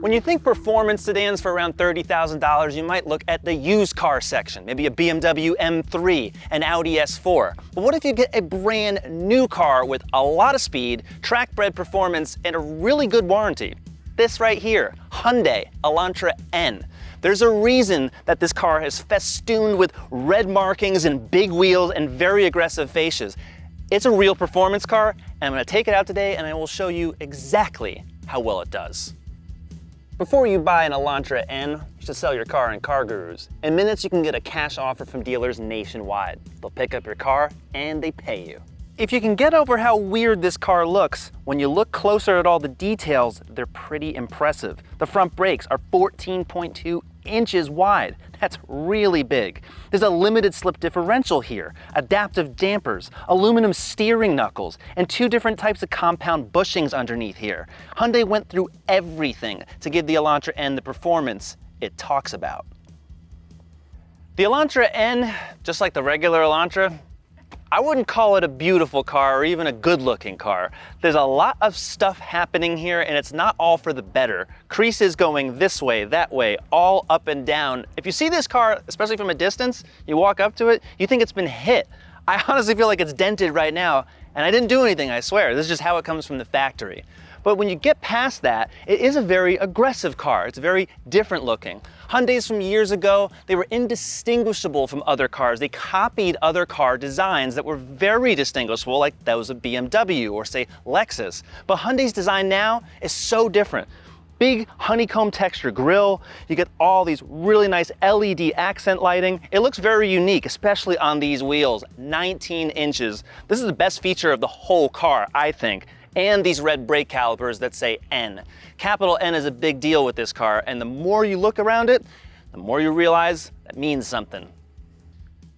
When you think performance sedans for around $30,000, you might look at the used car section, maybe a BMW M3, an Audi S4. But what if you get a brand new car with a lot of speed, track-bred performance, and a really good warranty? This right here, Hyundai Elantra N. There's a reason that this car is festooned with red markings and big wheels and very aggressive fascias. It's a real performance car, and I'm going to take it out today and I will show you exactly how well it does. Before you buy an Elantra N, you should sell your car in CarGurus. In minutes, you can get a cash offer from dealers nationwide. They'll pick up your car and they pay you. If you can get over how weird this car looks, when you look closer at all the details, they're pretty impressive. The front brakes are 14.2 inches wide. That's really big. There's a limited slip differential here, adaptive dampers, aluminum steering knuckles, and 2 different types of compound bushings underneath here. Hyundai went through everything to give the Elantra N the performance it talks about. The Elantra N, just like the regular Elantra, I wouldn't call it a beautiful car or even a good-looking car. There's a lot of stuff happening here and it's not all for the better. Creases going this way, that way, all up and down. If you see this car, especially from a distance, you walk up to it, you think it's been hit. I honestly feel like it's dented right now, and I didn't do anything, I swear. This is just how it comes from the factory. But when you get past that, it is a very aggressive car. It's very different looking. Hyundais from years ago, they were indistinguishable from other cars. They copied other car designs that were very distinguishable, like those of BMW or say Lexus. But Hyundai's design now is so different. Big honeycomb texture grille, you get all these really nice LED accent lighting. It looks very unique, especially on these wheels, 19 inches. This is the best feature of the whole car, I think. And these red brake calipers that say N. Capital N is a big deal with this car, and the more you look around it, the more you realize that means something.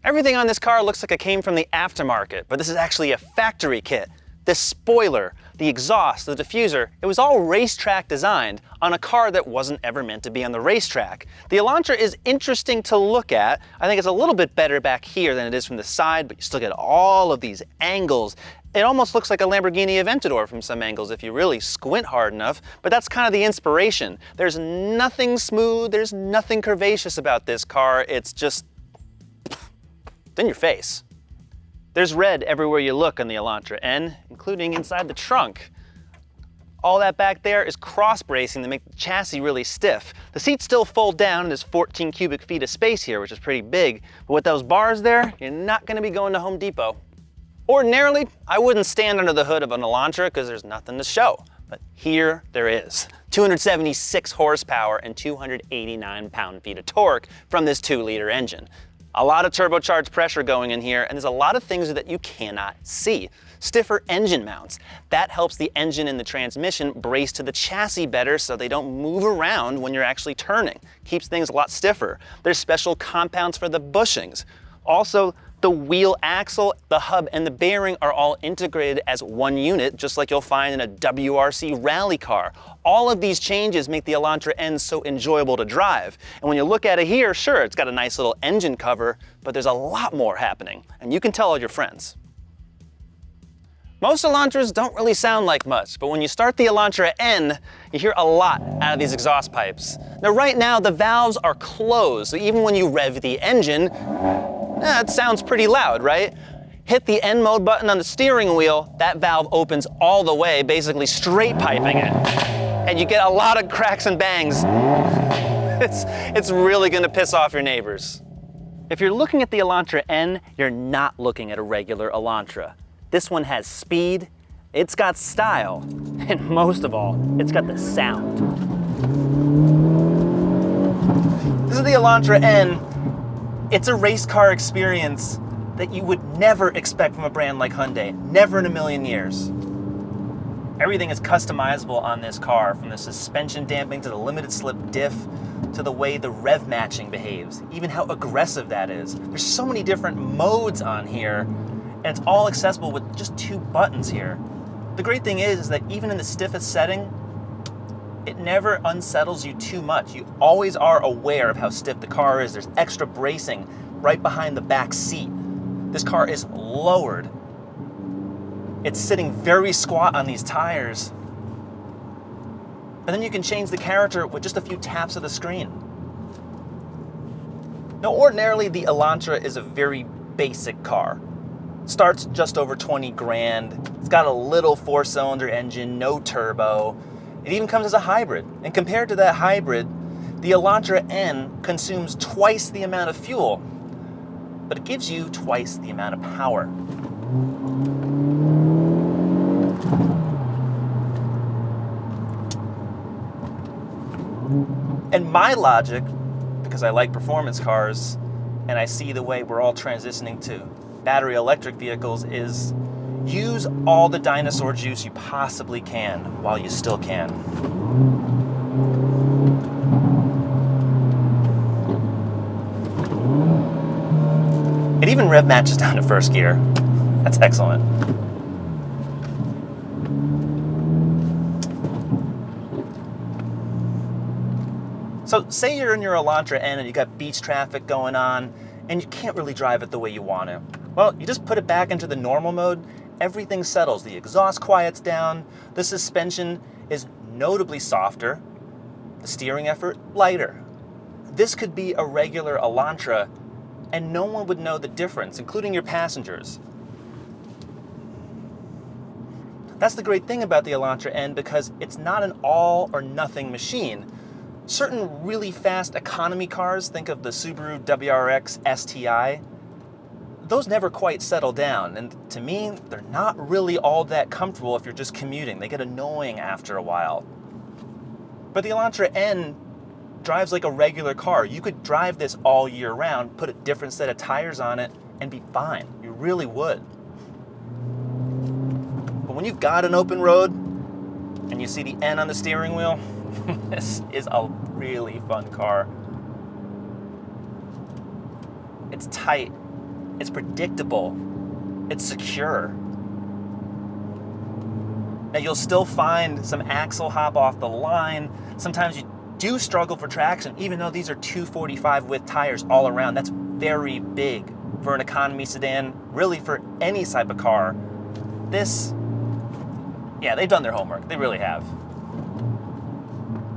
Everything on this car looks like it came from the aftermarket, but this is actually a factory kit. This spoiler, the exhaust, the diffuser, it was all racetrack designed on a car that wasn't ever meant to be on the racetrack. The Elantra is interesting to look at. I think it's a little bit better back here than it is from the side, but you still get all of these angles. It almost looks like a Lamborghini Aventador from some angles if you really squint hard enough, but that's kind of the inspiration. There's nothing smooth, there's nothing curvaceous about this car. It's just in your face. There's red everywhere you look on the Elantra N, including inside the trunk. All that back there is cross bracing to make the chassis really stiff. The seats still fold down, and there's 14 cubic feet of space here, which is pretty big. But with those bars there, you're not gonna be going to Home Depot. Ordinarily, I wouldn't stand under the hood of an Elantra because there's nothing to show. But here there is. 276 horsepower and 289 pound-feet of torque from this 2-liter engine. A lot of turbocharged pressure going in here, and there's a lot of things that you cannot see. Stiffer engine mounts. That helps the engine and the transmission brace to the chassis better so they don't move around when you're actually turning. Keeps things a lot stiffer. There's special compounds for the bushings. Also, the wheel axle, the hub, and the bearing are all integrated as one unit, just like you'll find in a WRC rally car. All of these changes make the Elantra N so enjoyable to drive. And when you look at it here, sure, it's got a nice little engine cover, but there's a lot more happening, and you can tell all your friends. Most Elantras don't really sound like much, but when you start the Elantra N, you hear a lot out of these exhaust pipes. Now, right now, the valves are closed, so even when you rev the engine, it sounds pretty loud, right? Hit the N mode button on the steering wheel, that valve opens all the way, basically straight piping it. And you get a lot of cracks and bangs. It's really gonna piss off your neighbors. If you're looking at the Elantra N, you're not looking at a regular Elantra. This one has speed, it's got style, and most of all, it's got the sound. This is the Elantra N. It's a race car experience that you would never expect from a brand like Hyundai, never in a million years. Everything is customizable on this car, from the suspension damping to the limited slip diff to the way the rev matching behaves, even how aggressive that is. There's so many different modes on here, and it's all accessible with just 2 buttons here. The great thing is that even in the stiffest setting, it never unsettles you too much. You always are aware of how stiff the car is. There's extra bracing right behind the back seat. This car is lowered. It's sitting very squat on these tires. And then you can change the character with just a few taps of the screen. Now, ordinarily, the Elantra is a very basic car. Starts just over 20 grand. It's got a little 4-cylinder engine, no turbo. It even comes as a hybrid. And compared to that hybrid, the Elantra N consumes twice the amount of fuel, but it gives you twice the amount of power. And my logic, because I like performance cars, and I see the way we're all transitioning to battery electric vehicles, is use all the dinosaur juice you possibly can while you still can. It even rev matches down to first gear. That's excellent. So say you're in your Elantra N and you got beach traffic going on and you can't really drive it the way you want to. Well, you just put it back into the normal mode, everything settles. The exhaust quiets down, the suspension is notably softer, the steering effort lighter. This could be a regular Elantra and no one would know the difference, including your passengers. That's the great thing about the Elantra N, because it's not an all or nothing machine. Certain really fast economy cars, think of the Subaru WRX STI, those never quite settle down. And to me, they're not really all that comfortable if you're just commuting. They get annoying after a while. But the Elantra N drives like a regular car. You could drive this all year round, put a different set of tires on it, and be fine. You really would. But when you've got an open road and you see the N on the steering wheel, this is a really fun car. It's tight, it's predictable, it's secure. Now you'll still find some axle hop off the line. Sometimes you do struggle for traction, even though these are 245 width tires all around. That's very big for an economy sedan, really for any type of car. This, yeah, they've done their homework. They really have.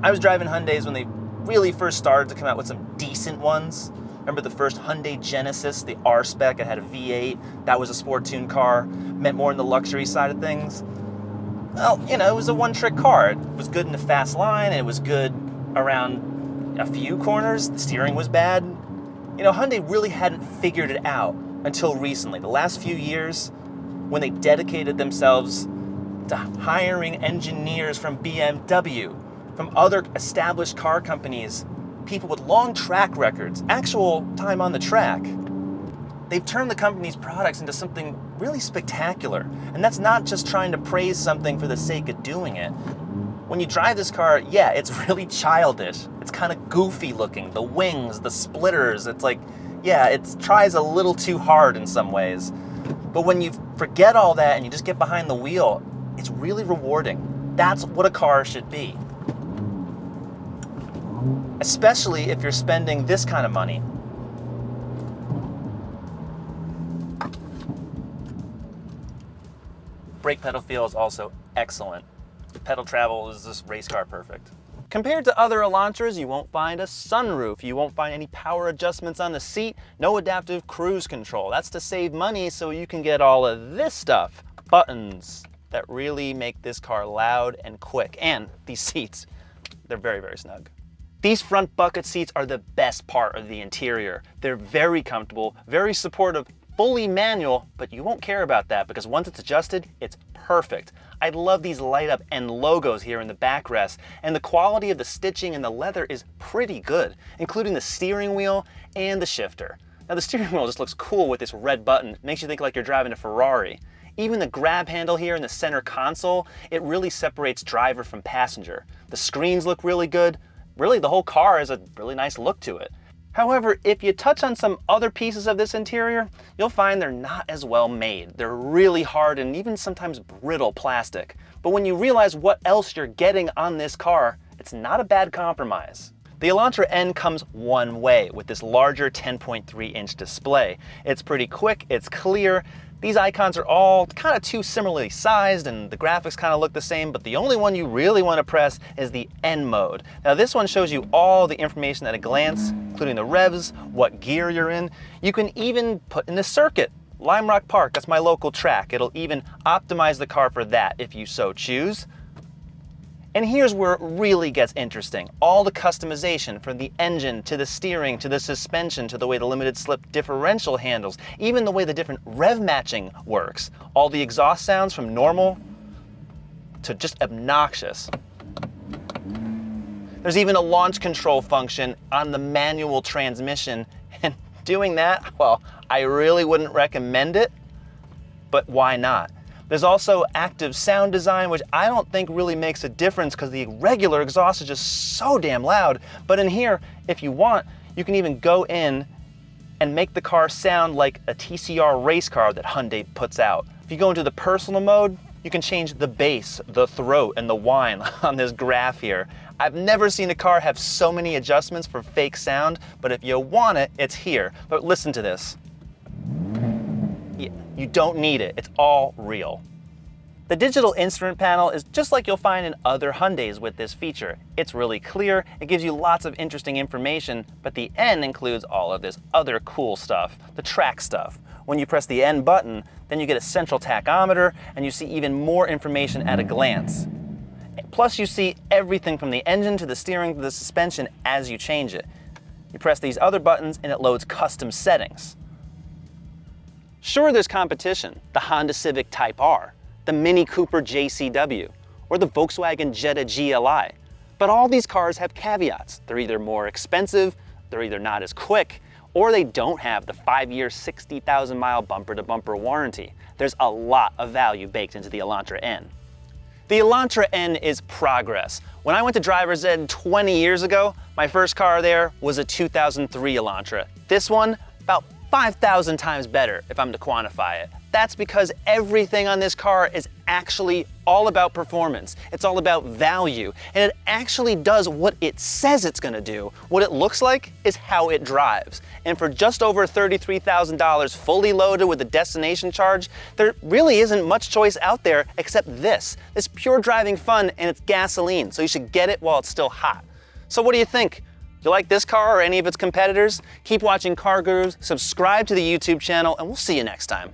I was driving Hyundais when they really first started to come out with some decent ones. Remember the first Hyundai Genesis, the R-Spec? It had a V8. That was a sport tune car, meant more in the luxury side of things. Well, you know, it was a one-trick car. It was good in a fast line, and it was good around a few corners. The steering was bad. You know, Hyundai really hadn't figured it out until recently. The last few years, when they dedicated themselves to hiring engineers from BMW, from other established car companies, people with long track records, actual time on the track. They've turned the company's products into something really spectacular. And that's not just trying to praise something for the sake of doing it. When you drive this car, yeah, it's really childish. It's kind of goofy looking. The wings, the splitters, it's like, yeah, it tries a little too hard in some ways. But when you forget all that and you just get behind the wheel, it's really rewarding. That's what a car should be. Especially if you're spending this kind of money. Brake pedal feel is also excellent. Pedal travel is just race car perfect. Compared to other Elantras, you won't find a sunroof, you won't find any power adjustments on the seat, no adaptive cruise control. That's to save money so you can get all of this stuff. Buttons that really make this car loud and quick. And these seats, they're very, very snug. These front bucket seats are the best part of the interior. They're very comfortable, very supportive, fully manual, but you won't care about that because once it's adjusted, it's perfect. I love these light up N logos here in the backrest, and the quality of the stitching and the leather is pretty good, including the steering wheel and the shifter. Now the steering wheel just looks cool with this red button. It makes you think like you're driving a Ferrari. Even the grab handle here in the center console, it really separates driver from passenger. The screens look really good. Really, the whole car has a really nice look to it. However, if you touch on some other pieces of this interior, you'll find they're not as well made. They're really hard and even sometimes brittle plastic. But when you realize what else you're getting on this car, it's not a bad compromise. The Elantra N comes one way with this larger 10.3-inch display. It's pretty quick, it's clear. These icons are all kind of too similarly sized and the graphics kind of look the same, but the only one you really want to press is the N mode. Now this one shows you all the information at a glance, including the revs, what gear you're in. You can even put in the circuit. Lime Rock Park, that's my local track. It'll even optimize the car for that if you so choose. And here's where it really gets interesting. All the customization from the engine to the steering to the suspension to the way the limited slip differential handles, even the way the different rev matching works. All the exhaust sounds from normal to just obnoxious. There's even a launch control function on the manual transmission, and doing that, well, I really wouldn't recommend it, but why not? There's also active sound design, which I don't think really makes a difference because the regular exhaust is just so damn loud. But in here, if you want, you can even go in and make the car sound like a TCR race car that Hyundai puts out. If you go into the personal mode, you can change the bass, the throat, and the whine on this graph here. I've never seen a car have so many adjustments for fake sound, but if you want it, it's here. But listen to this. You don't need it, it's all real. The digital instrument panel is just like you'll find in other Hyundais with this feature. It's really clear, it gives you lots of interesting information, but the N includes all of this other cool stuff, the track stuff. When you press the N button, then you get a central tachometer and you see even more information at a glance. Plus you see everything from the engine to the steering to the suspension as you change it. You press these other buttons and it loads custom settings. Sure, there's competition, the Honda Civic Type R, the Mini Cooper JCW, or the Volkswagen Jetta GLI. But all these cars have caveats. They're either more expensive, they're either not as quick, or they don't have the 5-year, 60,000-mile bumper-to-bumper warranty. There's a lot of value baked into the Elantra N. The Elantra N is progress. When I went to driver's ed 20 years ago, my first car there was a 2003 Elantra. This one, about 5,000 times better if I'm to quantify it. That's because everything on this car is actually all about performance. It's all about value, and it actually does what it says it's gonna do. What it looks like is how it drives. And for just over $33,000 fully loaded with a destination charge, there really isn't much choice out there except this. It's pure driving fun and it's gasoline, so you should get it while it's still hot. So what do you think? You like this car or any of its competitors? Keep watching CarGurus, subscribe to the YouTube channel, and we'll see you next time.